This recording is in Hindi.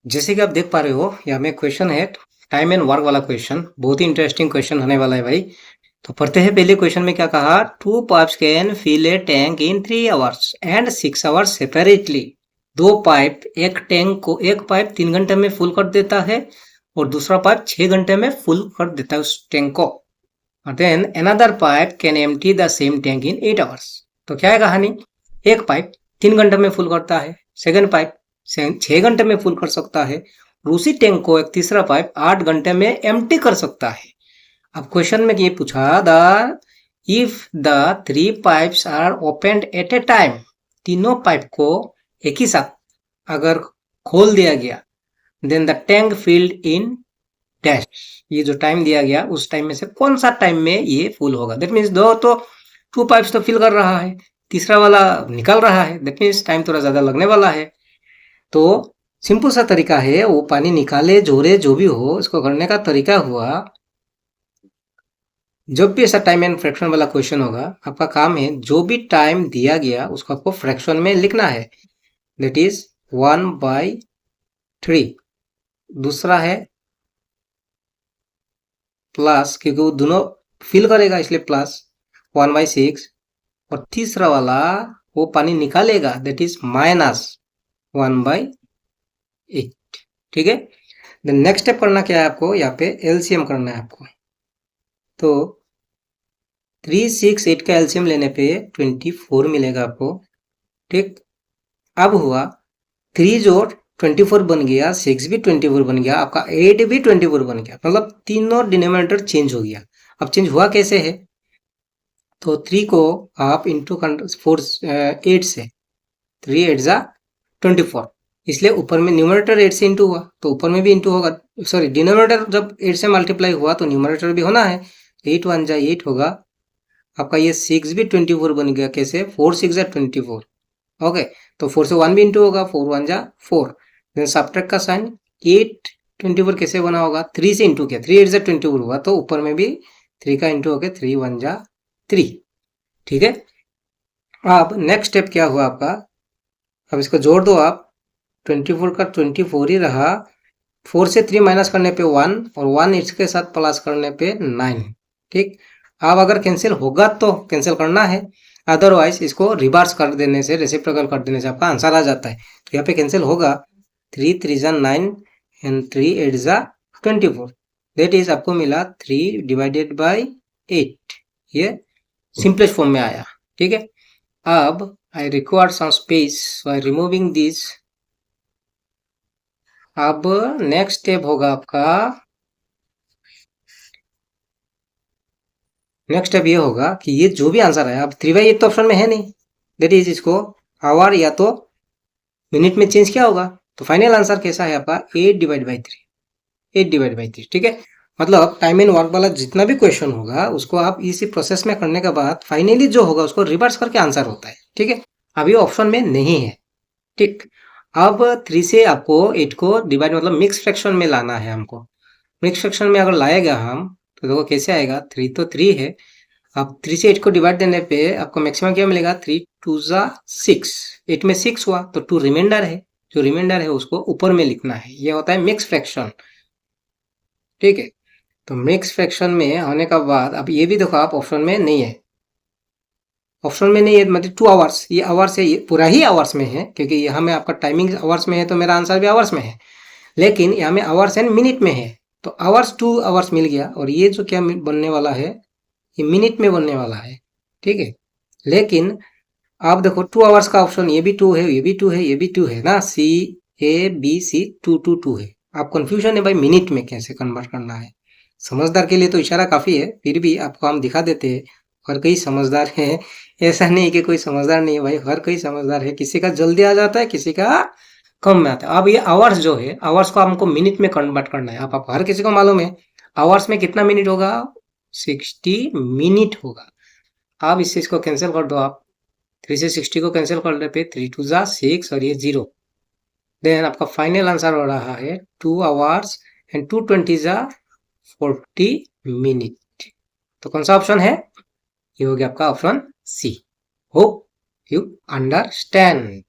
जैसे कि आप देख पा रहे हो यहाँ में क्वेश्चन है टाइम एंड वर्क वाला क्वेश्चन। बहुत ही इंटरेस्टिंग क्वेश्चन होने वाला है भाई। तो पढ़ते हैं। पहले क्वेश्चन में क्या कहा, 2 pipes can fill a tank in 3 hours and 6 hours separately. एक पाइप 3 घंटे में फुल कर देता है और दूसरा पाइप 6 घंटे में फुल कर देता है उस टैंक को। Then another pipe can empty the same tank in 8 hours. तो क्या है कहानी, एक पाइप 3 घंटे में फुल करता है, सेकंड पाइप 6 घंटे में फुल कर सकता है, और उसी टैंक को एक तीसरा पाइप 8 घंटे में एम्प्टी कर सकता है। अब क्वेश्चन में ये पूछा, the if the 3 pipes are opened at a time, तीनों पाइप को एक ही साथ अगर खोल दिया गया, then the tank filled in dash. ये जो टाइम दिया गया उस टाइम में से कौन सा टाइम में ये फुल होगा। दैट मीन्स दो तो 2 पाइप्स तो फिल कर रहा है, तीसरा वाला निकाल रहा है, दैट मीन्स टाइम थोड़ा ज्यादा लगने वाला है। तो सिंपल सा तरीका है, वो पानी निकाले जोरे जो भी हो, इसको करने का तरीका हुआ, जब भी ऐसा टाइम एंड फ्रैक्शन वाला क्वेश्चन होगा, आपका काम है जो भी टाइम दिया गया उसको आपको फ्रैक्शन में लिखना है। That is 1/3। दूसरा है प्लस, क्योंकि वो दोनों फिल करेगा इसलिए प्लस 1/6। और तीसरा वाला वो पानी निकालेगा, दैट इज -1/8। ठीक है। देन नेक्स्ट स्टेप करना क्या है आपको, यहाँ पे एलसीएम करना है आपको। तो 3, 6, 8 का एलसीएम लेने पे 24 मिलेगा आपको। ठीक। अब हुआ 3 जोड़ 24 बन गया, 6 भी 24 बन गया, आपका 8 भी 24 बन गया, मतलब तीनों डिनोमिनेटर चेंज हो गया। अब चेंज हुआ कैसे है, तो 3 को आप इंटू 8 से, 3 8 जा 24, इसलिए ऊपर में न्यूमरेटर 8 से इंटू हुआ तो ऊपर में भी इंटू होगा। सॉरी, डिनोमिनेटर जब 8 से मल्टीप्लाई हुआ तो न्यूमरेटर भी होना है। 8 1 जा 8 होगा आपका। ये 6 भी 24 बन गया, कैसे, 4 6 जा 24। ओके, तो 4 से 1 भी इंटू होगा, 4 1 जा 4। देन सब्ट्रैक्ट का साइन, 8 24 कैसे बना होगा, 3 से इंटू किया, 3 8 जा 24 हुआ, तो ऊपर में भी 3 का इंटू हो गया, 3 1 जा 3। ठीक है। अब नेक्स्ट स्टेप क्या हुआ आपका, अब इसको जोड़ दो आप। 24 का 24 ही रहा, 4 से 3 माइनस करने पे 1, और 1 इसके साथ प्लस करने पे 9। ठीक। अब अगर कैंसिल होगा तो कैंसिल करना है, अदरवाइज इसको रिवर्स कर देने से, रेसिप्रोकल कर देने से आपका आंसर आ जाता है। तो यहाँ पे कैंसिल होगा, 3 3 जा 9 एंड 3 8 जा 24। दैट इज आपको मिला 3 डिवाइडेड बाई 8। ये सिंपलेस्ट फॉर्म में आया। ठीक है। अब I require some space by removing this. अब नेक्स्ट स्टेप होगा आपका, नेक्स्ट स्टेप ये होगा कि ये जो भी आंसर है, अब 3/8 तो ऑप्शन में है नहीं, दैट इज इसको आवर या तो मिनट में चेंज किया होगा। तो फाइनल आंसर कैसा है आपका, 8 डिवाइड बाई 3। 8 divide by 3। ठीक है। मतलब टाइम एंड वर्क वाला जितना भी क्वेश्चन होगा उसको आप इसी प्रोसेस में करने के बाद फाइनली जो होगा उसको रिवर्स करके आंसर होता है। ठीक है। अभी ऑप्शन में नहीं है। ठीक। अब 3 से आपको 8 को डिवाइड, मतलब मिक्स फ्रैक्शन में लाना है हमको। मिक्स फ्रैक्शन में अगर लाएगा हम तो देखो कैसे आएगा, 3 तो 3 है। अब 3 से 8 को डिवाइड देने पे आपको मैक्सिमम क्या मिलेगा, 3 2 जा 6। 8 में 6 हुआ तो 2 रिमाइंडर है, जो रिमाइंडर है उसको ऊपर में लिखना है। ये होता है मिक्स फ्रैक्शन। ठीक है। तो मिक्स फ्रैक्शन में होने का बाद अब ये भी देखो आप ऑप्शन में नहीं है, ऑप्शन में नहीं है मतलब 2 आवर्स, ये आवर्स है, ये पूरा ही आवर्स में है, क्योंकि यहाँ में आपका टाइमिंग आवर्स में है तो मेरा आंसर भी आवर्स में है। लेकिन यहाँ में आवर्स एंड मिनट में है, तो आवर्स 2 आवर्स मिल गया, और ये जो क्या बनने वाला है, ये मिनट में बनने वाला है। ठीक है। लेकिन आप देखो 2 आवर्स का ऑप्शन, ये भी 2 है, ये भी 2 है, ये भी 2 है ना, सी ए बी सी 2 2 2 है। आप कंफ्यूजन है भाई मिनट में कैसे कन्वर्ट करना है। समझदार के लिए तो इशारा काफी है, फिर भी आपको हम दिखा देते हैं। हर कोई समझदार है, ऐसा नहीं कि कोई समझदार नहीं है भाई, हर कोई समझदार है। किसी का जल्दी आ जाता है, किसी का कम में आता है। अब ये आवर्स जो है, आवर्स को हमको मिनट में कन्वर्ट करना है। आप हर किसी को मालूम है आवर्स में कितना मिनट होगा, 60 मिनट होगा। अब इस चीज को कैंसिल कर दो आप, 3 से 60 को कैंसिल करने पे 3 2 जा 6 और ये 0। देन आपका फाइनल आंसर हो रहा है 2 आवर्स एंड 220 जा 40 मिनट। तो कौन सा ऑप्शन है, ये हो गया आपका option C. Hope you understand.